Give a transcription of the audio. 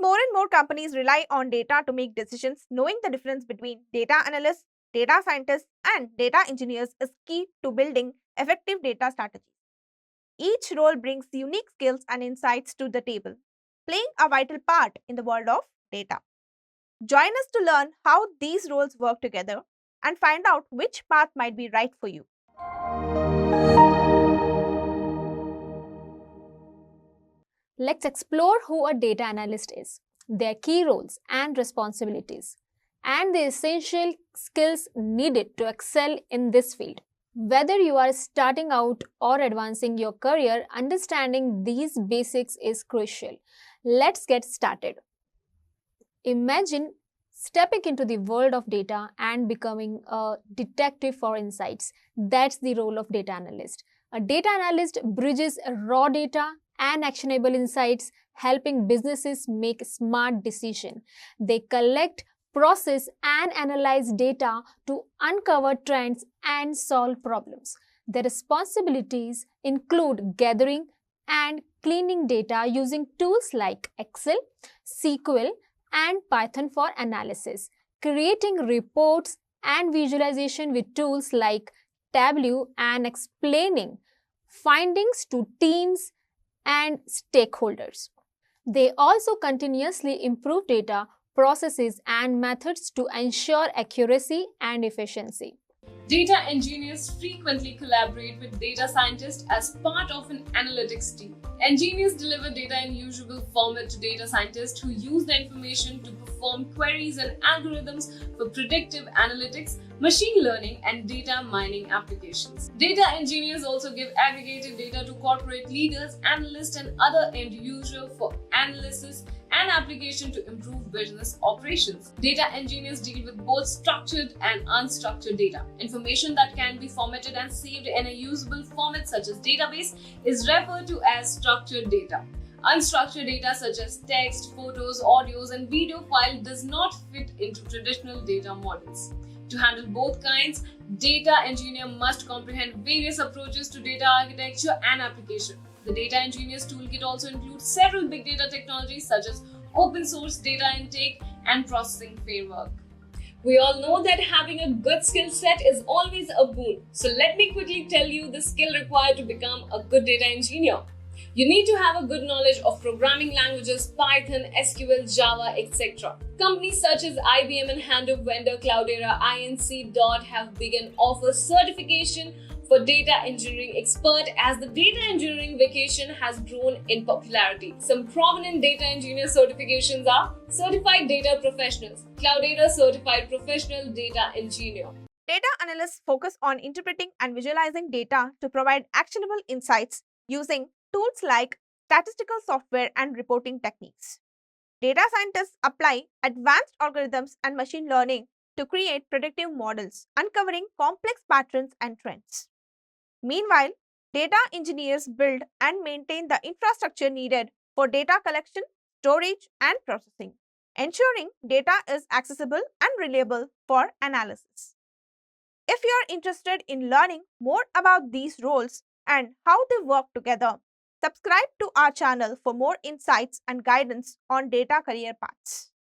more and more companies rely on data to make decisions, knowing the difference between data analysts, data scientists, and data engineers is key to building effective data strategies. Each role brings unique skills and insights to the table, playing a vital part in the world of data. Join us to learn how these roles work together and find out which path might be right for you. Let's explore who a data analyst is, their key roles and responsibilities, and the essential skills needed to excel in this field. Whether you are starting out or advancing your career, understanding these basics is crucial. Let's get started. Imagine stepping into the world of data and becoming a detective for insights. That's the role of data analyst. A data analyst bridges raw data and actionable insights, helping businesses make smart decisions. They collect, process, and analyze data to uncover trends and solve problems. Their responsibilities include gathering and cleaning data using tools like Excel, SQL, and Python for analysis, creating reports and visualization with tools like Tableau, and explaining findings to teams and stakeholders. They also continuously improve data processes and methods to ensure accuracy and efficiency. Data engineers frequently collaborate with data scientists as part of an analytics team. Engineers deliver data in usable format to data scientists who use the information to perform queries and algorithms for predictive analytics, machine learning, and data mining applications. Data engineers also give aggregated data to corporate leaders, analysts, and other end users for analysis and application to improve business operations. Data engineers deal with both structured and unstructured data. Information that can be formatted and saved in a usable format such as database is referred to as structured data. Unstructured data such as text, photos, audios, and video file does not fit into traditional data models. To handle both kinds, data engineer must comprehend various approaches to data architecture and application. The data engineers toolkit also includes several big data technologies such as open source data intake and processing framework. We all know that having a good skill set is always a boon. So let me quickly tell you the skill required to become a good data engineer. You need to have a good knowledge of programming languages, Python, SQL, Java, etc. Companies such as IBM and Hadoop vendor Cloudera Inc. have begun offer certification for data engineering expert as the data engineering vocation has grown in popularity. Some prominent data engineer certifications are Certified Data Professionals, Cloudera Certified Professional Data Engineer. Data analysts focus on interpreting and visualizing data to provide actionable insights using tools like statistical software and reporting techniques. Data scientists apply advanced algorithms and machine learning to create predictive models, uncovering complex patterns and trends. Meanwhile, data engineers build and maintain the infrastructure needed for data collection, storage, and processing, ensuring data is accessible and reliable for analysis. If you are interested in learning more about these roles and how they work together, subscribe to our channel for more insights and guidance on data career paths.